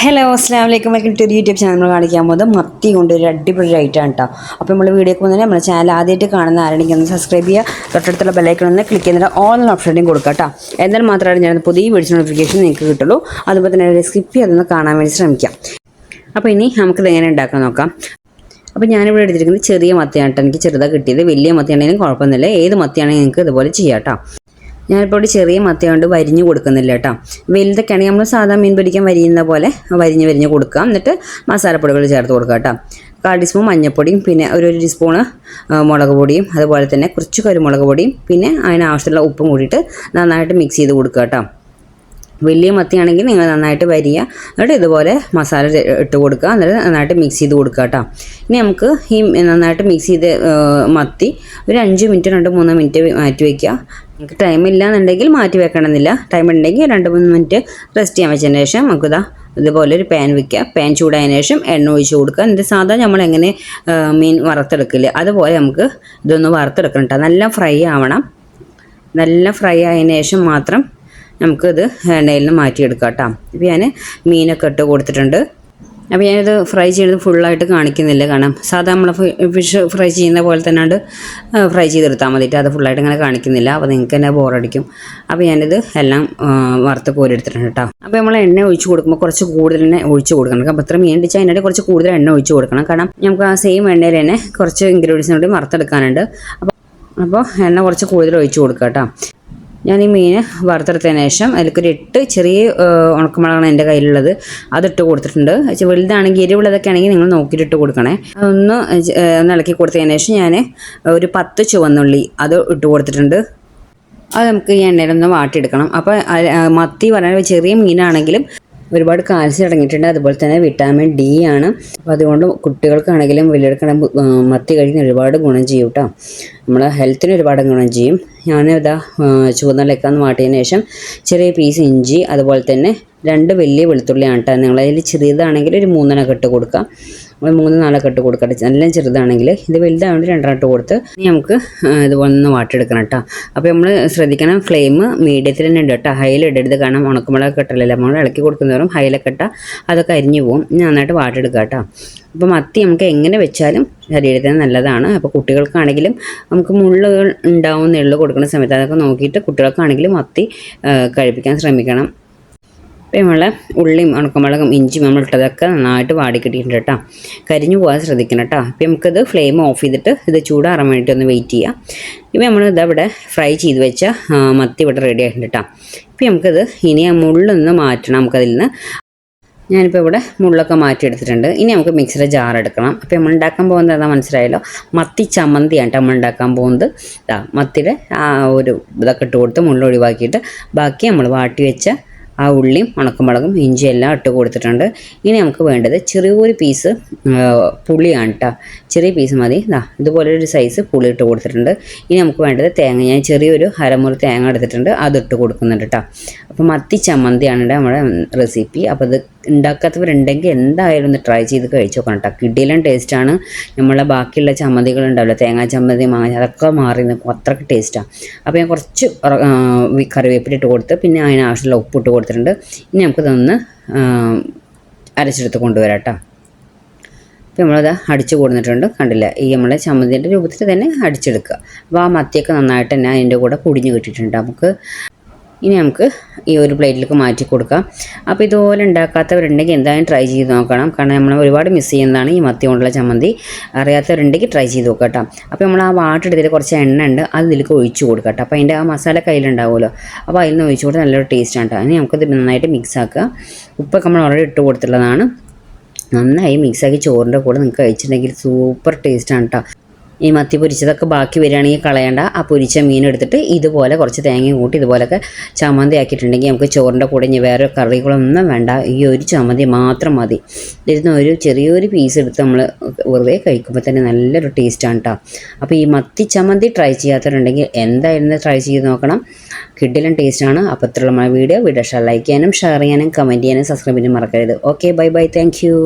Hello അസ്സാം വലൈക്കും welcome to YouTube channel. നമ്മൾ കാണിക്കാൻ പോകുന്നത് മത്തി കൊണ്ട് ഒരു അടിപൊളി ഐറ്റമാണ് കേട്ടോ. അപ്പോൾ നമ്മൾ വീഡിയോക്ക് പോകുന്നതിന് നമ്മുടെ ചാനൽ ആദ്യമായിട്ട് കാണുന്ന ആരെങ്കിലും ഒന്ന് സബ്സ്ക്രൈബ് ചെയ്യുക, തൊട്ടടുത്തുള്ള ബെല്ലൈക്കൺ ഒന്ന് ക്ലിക്ക് ചെയ്യുന്ന ഓൾ ഓപ്ഷനും കൊടുക്കുക കേട്ടോ. എന്നാൽ മാത്രമാണ് ഞാൻ പുതിയ വീഡിയോ നോട്ടിഫിക്കേഷൻ നിങ്ങൾക്ക് കിട്ടുള്ളൂ. അതുപോലെ തന്നെ സ്കിപ്പ് ചെയ്തൊന്ന് കാണാൻ വേണ്ടി ശ്രമിക്കാം. അപ്പോൾ ഇനി നമുക്കിത് എങ്ങനെ ഉണ്ടാക്കാൻ നോക്കാം. അപ്പോൾ ഞാനിവിടെ എടുത്തിരിക്കുന്നത് ചെറിയ മത്തിയാണ് കേട്ടോ. എനിക്ക് ചെറുതാണ് കിട്ടിയത്. വലിയ മത്തിയാണെങ്കിലും കുഴപ്പമൊന്നുമില്ല, ഏത് മത്തിയാണെങ്കിലും നിങ്ങൾക്ക് ഇതുപോലെ ചെയ്യാം കേട്ടോ. ഞാനിപ്പോൾ ഇവിടെ ചെറിയ മത്തി കൊണ്ട് വരിഞ്ഞ് കൊടുക്കുന്നില്ല കേട്ടോ. വലുതൊക്കെ ആണെങ്കിൽ നമ്മൾ സാധാ മീൻ പൊരിക്കാൻ വരിയുന്ന പോലെ വരിഞ്ഞ് കൊടുക്കാം. എന്നിട്ട് മസാലപ്പൊടികൾ ചേർത്ത് കൊടുക്കുക കേട്ടോ. 1/4 ടീസ്പൂൺ മഞ്ഞൾപ്പൊടിയും പിന്നെ ഒരു ടീസ്പൂണ് മുളക് പൊടിയും അതുപോലെ തന്നെ കുറച്ച് കുരുമുളക് പൊടിയും പിന്നെ അതിനാവശ്യമുള്ള ഉപ്പും കൂടിയിട്ട് നന്നായിട്ട് മിക്സ് ചെയ്ത് കൊടുക്കുക കേട്ടോ. വലിയ മത്തിയാണെങ്കിൽ നിങ്ങൾ നന്നായിട്ട് വരിക, എന്നിട്ട് ഇതുപോലെ മസാല ഇട്ട് കൊടുക്കുക, എന്നിട്ട് നന്നായിട്ട് മിക്സ് ചെയ്ത് കൊടുക്കുക കേട്ടോ. ഇനി നമുക്ക് ഈ നന്നായിട്ട് മിക്സ് ചെയ്ത് മത്തി ഒരു 5 മിനിറ്റ് 2-3 മിനിറ്റ് മാറ്റി വയ്ക്കുക. നിങ്ങൾക്ക് ടൈമില്ല എന്നുണ്ടെങ്കിൽ മാറ്റി വെക്കണമെന്നില്ല. ടൈം ഉണ്ടെങ്കിൽ 2-3 മിനിറ്റ് റെസ്റ്റ് ചെയ്യാൻ വെച്ചതിന് ശേഷം നമുക്കിതാ ഇതുപോലെ ഒരു പാൻ വയ്ക്കുക. പാൻ ചൂടായതിനു ശേഷം എണ്ണ ഒഴിച്ച് കൊടുക്കുക. എന്നിട്ട് സാധാരണ നമ്മൾ എങ്ങനെ മീൻ വറുത്തെടുക്കില്ല അതുപോലെ നമുക്ക് ഇതൊന്ന് വറുത്തെടുക്കണം കേട്ടോ. നല്ല ഫ്രൈ ആവണം. നല്ല ഫ്രൈ ആയതിനു ശേഷം മാത്രം നമുക്കിത് എണ്ണയിൽ നിന്ന് മാറ്റിയെടുക്കാം കേട്ടോ. ഇപ്പോൾ ഞാൻ മീനൊക്കെ ഇട്ട് കൊടുത്തിട്ടുണ്ട്. അപ്പോൾ ഞാനിത് ഫ്രൈ ചെയ്യുന്നത് ഫുള്ളായിട്ട് കാണിക്കുന്നില്ല, കാരണം സാധാരണ നമ്മൾ ഫിഷ് ഫ്രൈ ചെയ്യുന്ന പോലെ തന്നെ ഫ്രൈ ചെയ്തെടുത്താൽ മതിയിട്ട്. അത് ഫുള്ളായിട്ട് ഇങ്ങനെ കാണിക്കുന്നില്ല, അപ്പോൾ നിങ്ങൾക്ക് തന്നെ ബോറടിക്കും. അപ്പോൾ ഞാനിത് എല്ലാം വറുത്ത് കോരിയെടുത്തിട്ടുണ്ട് കേട്ടോ. അപ്പോൾ നമ്മൾ എണ്ണ ഒഴിച്ച് കൊടുക്കുമ്പോൾ കുറച്ച് കൂടുതൽ തന്നെ ഒഴിച്ച് കൊടുക്കണം. അപ്പോൾ ഇത്ര മീൻ ഇടിച്ചാൽ അതിനിടെ കുറച്ച് കൂടുതൽ എണ്ണ ഒഴിച്ച് കൊടുക്കണം, കാരണം നമുക്ക് ആ സെയിം എണ്ണയിൽ തന്നെ കുറച്ച് ഇൻഗ്രീഡിയൻസിനും കൂടി വറുത്തെടുക്കാനുണ്ട്. അപ്പോൾ എണ്ണ കുറച്ച് കൂടുതൽ ഒഴിച്ച് കൊടുക്കുക കേട്ടോ. ഞാൻ ഈ മീൻ വറുത്തെടുത്തതിന് ശേഷം അതിലേക്കൊരു 8 ചെറിയ ഉണക്കമുളകാണ് എൻ്റെ കയ്യിലുള്ളത്, അതിട്ട് കൊടുത്തിട്ടുണ്ട്. വലുതാണെങ്കിൽ എരിവുള്ളതൊക്കെ ആണെങ്കിൽ നിങ്ങൾ നോക്കിയിട്ട് കൊടുക്കണേ. അതൊന്ന് ഇളക്കി കൊടുത്തതിന് ശേഷം ഞാൻ ഒരു 10 ചുവന്നുള്ളി അത് ഇട്ട് കൊടുത്തിട്ടുണ്ട്. അത് നമുക്ക് ഈ എണ്ണയിലൊന്ന് വാട്ടിയെടുക്കണം. അപ്പോൾ മത്തി പറയുന്നത് ചെറിയ മീനാണെങ്കിലും ഒരുപാട് കാൽസ്യം അടങ്ങിയിട്ടുണ്ട്, അതുപോലെ തന്നെ വിറ്റാമിൻ ഡി ആണ്. അപ്പോൾ അതുകൊണ്ട് കുട്ടികൾക്കാണെങ്കിലും വലിയവർക്കാണെങ്കിലും മത്തി കഴിക്കുന്ന ഒരുപാട് ഗുണം ചെയ്യും കേട്ടോ. നമ്മളെ ഹെൽത്തിന് ഒരുപാട് ഗുണം ചെയ്യും. ഞാനിതാ ചുവന്നുള്ളിയൊക്കെ വാട്ടിയതിന് ശേഷം ചെറിയ പീസ് ഇഞ്ചി അതുപോലെ തന്നെ 2 വലിയ വെളുത്തുള്ളിയാണ് കേട്ടോ. നിങ്ങളതിൽ ചെറിയതാണെങ്കിൽ ഒരു 3 ഇട്ട് കൊടുക്കാം, 3-4 ഇട്ട് കൊടുക്കാം. നല്ല ചെറുതാണെങ്കിൽ, ഇത് വലുതാണെങ്കിൽ 2 ഇട്ട് കൊടുത്ത് നമുക്ക് ഇതുപോലെ ഒന്ന് വാട്ടിയെടുക്കണം കേട്ടോ. അപ്പോൾ നമ്മൾ ശ്രദ്ധിക്കണം, ഫ്ലെയിം മീഡിയത്തിൽ തന്നെ ഉണ്ട് കേട്ടോ. ഹൈലിടരുത്, കാരണം ഉണക്കമുളകൊക്കെ ഇട്ടല്ലേ നമ്മൾ ഇളക്കി കൊടുക്കുന്നവരും ഹൈലൊക്കെ ഇട്ടാൽ അതൊക്കെ അരിഞ്ഞു പോകും. നന്നായിട്ട് വാട്ടിയെടുക്കുക കേട്ടോ. അപ്പോൾ മത്തി നമുക്ക് എങ്ങനെ വെച്ചാലും ശരീരത്തിന് നല്ലതാണ്. അപ്പോൾ കുട്ടികൾക്കാണെങ്കിലും നമുക്ക് മുള്ളുകൾ ഉണ്ടാവുന്നേ ഉള്ളൂ കൊടുക്കുന്ന സമയത്ത്, അതൊക്കെ നോക്കിയിട്ട് കുട്ടികൾക്കാണെങ്കിലും മത്തി കഴിപ്പിക്കാൻ ശ്രമിക്കണം. അപ്പോൾ നമ്മൾ ഉള്ളിയും ഉണക്കമുളകും ഇഞ്ചിയും നമ്മളിട്ടതൊക്കെ നന്നായിട്ട് വാടിക്കിട്ടിയിട്ടുണ്ട് കേട്ടോ. കരിഞ്ഞു പോകാൻ ശ്രദ്ധിക്കണം കേട്ടോ. അപ്പോൾ നമുക്കിത് ഫ്ലെയിം ഓഫ് ചെയ്തിട്ട് ഇത് ചൂടാറാൻ വേണ്ടിയിട്ട് ഒന്ന് വെയിറ്റ് ചെയ്യാം. ഇപ്പോൾ നമ്മൾ ഇതവിടെ ഫ്രൈ ചെയ്ത് വെച്ച മത്തി ഇവിടെ റെഡി ആയിട്ടുണ്ട് കേട്ടോ. ഇപ്പോൾ നമുക്കിത് ഇനി ആ മുള്ളൊന്ന് മാറ്റണം നമുക്കതിൽ നിന്ന്. ഞാനിപ്പോൾ ഇവിടെ മുള്ളൊക്കെ മാറ്റിയെടുത്തിട്ടുണ്ട്. ഇനി നമുക്ക് മിക്സിയുടെ ജാർ എടുക്കണം. അപ്പോൾ നമ്മൾ ഉണ്ടാക്കാൻ പോകുന്നത് എന്താ മനസ്സിലായല്ലോ, മത്തി ചമ്മന്തിയാണ് നമ്മൾ ഉണ്ടാക്കാൻ പോകുന്നത്. മത്തിയുടെ ആ ഒരു ഇതൊക്കെ ഇട്ട് കൊടുത്ത് മുള്ള ഒഴിവാക്കിയിട്ട് ബാക്കി നമ്മൾ വാട്ടി വെച്ച ആ ഉള്ളിയും ഉണക്കമുളകും ഇഞ്ചി എല്ലാം ഇട്ട് കൊടുത്തിട്ടുണ്ട്. ഇനി നമുക്ക് വേണ്ടത് ചെറിയൊരു പീസ് പുളിയാണ് കേട്ടോ. ചെറിയ പീസ് മതി. ഇതുപോലൊരു സൈസ് പുളി ഇട്ട് കൊടുത്തിട്ടുണ്ട്. ഇനി നമുക്ക് വേണ്ടത് തേങ്ങ. ഞാൻ ചെറിയൊരു അരമുറി തേങ്ങ എടുത്തിട്ടുണ്ട്, അതിട്ട് കൊടുക്കുന്നുണ്ട് കേട്ടോ. അപ്പോൾ മത്തി ചമ്മന്തിയാണ് നമ്മുടെ റെസിപ്പി. അപ്പോൾ ഇത് ഉണ്ടാക്കാത്തവരുണ്ടെങ്കിൽ എന്തായാലും ഒന്ന് ട്രൈ ചെയ്ത് കഴിച്ച് നോക്കണം കേട്ടോ. കിടിലൻ ടേസ്റ്റാണ്. നമ്മളെ ബാക്കിയുള്ള ചമ്മന്തികളുണ്ടാവില്ല, തേങ്ങാ ചമ്മന്തി മാങ്ങ, അതൊക്കെ മാറി നിൽക്കും, അത്രയ്ക്ക് ടേസ്റ്റാണ്. അപ്പോൾ ഞാൻ കുറച്ച് കറിവേപ്പില ഇട്ട് കൊടുത്ത് പിന്നെ അതിനാവശ്യമുള്ള ഉപ്പിട്ട് കൊടുത്തിട്ടുണ്ട്. ഇനി നമുക്കിതൊന്ന് അരച്ചെടുത്ത് കൊണ്ടുവരാം കേട്ടോ. അപ്പോൾ നമ്മളത് അടിച്ച് കൊടുത്തിട്ടുണ്ട്, കണ്ടില്ല. ഈ നമ്മളെ ചമ്മന്തിൻ്റെ രൂപത്തിൽ തന്നെ അടിച്ചെടുക്കുക. അപ്പോൾ ആ മത്തിയൊക്കെ നന്നായിട്ട് തന്നെ അതിൻ്റെ കൂടെ പൊടിഞ്ഞ് കിട്ടിയിട്ടുണ്ട്. ഇനി നമുക്ക് ഈ ഒരു പ്ലേറ്റിലേക്ക് മാറ്റി കൊടുക്കാം. അപ്പോൾ ഇതുപോലെ ഉണ്ടാക്കാത്തവരുണ്ടെങ്കിൽ എന്തായാലും ട്രൈ ചെയ്ത് നോക്കണം, കാരണം നമ്മൾ ഒരുപാട് മിസ് ചെയ്യുന്നതാണ് ഈ മത്തി കൊണ്ടുള്ള ചമ്മന്തി. അറിയാത്തവരുണ്ടെങ്കിൽ ട്രൈ ചെയ്ത് നോക്കാം കേട്ടോ. അപ്പോൾ നമ്മൾ ആ വാട്ടെടുത്തിട്ട് കുറച്ച് എണ്ണ ഉണ്ട്, അത് ഇതിലേക്ക് ഒഴിച്ച് കൊടുക്കാം കേട്ടോ. അപ്പോൾ അതിൻ്റെ ആ മസാല കയ്യിലുണ്ടാവുമല്ലോ, അപ്പോൾ അതിൽ നിന്ന് ഒഴിച്ച് കൊടുത്താൽ നല്ലൊരു ടേസ്റ്റാണ് കേട്ടോ. ഇനി നമുക്കത് നന്നായിട്ട് മിക്സ് ആക്കുക. ഉപ്പൊക്കെ നമ്മൾ ഓൾറെഡി ഇട്ട് കൊടുത്തിട്ടുള്ളതാണ്. നന്നായി മിക്സാക്കി ചോറിൻ്റെ കൂടെ നിങ്ങൾക്ക് കഴിച്ചിട്ടുണ്ടെങ്കിൽ സൂപ്പർ ടേസ്റ്റാണ് കേട്ടോ. ഈ മത്തി പൊരിച്ചതൊക്കെ ബാക്കി വരികയാണെങ്കിൽ കളയണ്ട. ആ പൊരിച്ച മീൻ എടുത്തിട്ട് ഇതുപോലെ കുറച്ച് തേങ്ങയും കൂട്ടി ഇതുപോലൊക്കെ ചമ്മന്തി ആക്കിയിട്ടുണ്ടെങ്കിൽ നമുക്ക് ചോറിൻ്റെ കൂടെ ഇനി വേറെ കറികളൊന്നും വേണ്ട, ഈ ഒരു ചമ്മന്തി മാത്രം മതി. ഇതിന് ഒരു ചെറിയൊരു പീസ് എടുത്ത് നമ്മൾ വെറുതെ കഴിക്കുമ്പോൾ തന്നെ നല്ലൊരു ടേസ്റ്റാണ് കേട്ടോ. അപ്പോൾ ഈ മത്തി ചമ്മന്തി ട്രൈ ചെയ്യാത്തവരുണ്ടെങ്കിൽ എന്തായിരുന്നു ട്രൈ ചെയ്ത് നോക്കണം, കിടിലൻ ടേസ്റ്റാണ്. അപ്പോൾ ഇത്രയുള്ള വീഡിയോ ഇഷ്ടമായി ലൈക്ക് ചെയ്യാനും ഷെയർ ചെയ്യാനും കമൻറ്റ് ചെയ്യാനും സബ്സ്ക്രൈബ് ചെയ്യാനും മറക്കരുത്. Okay, bye bye, thank you.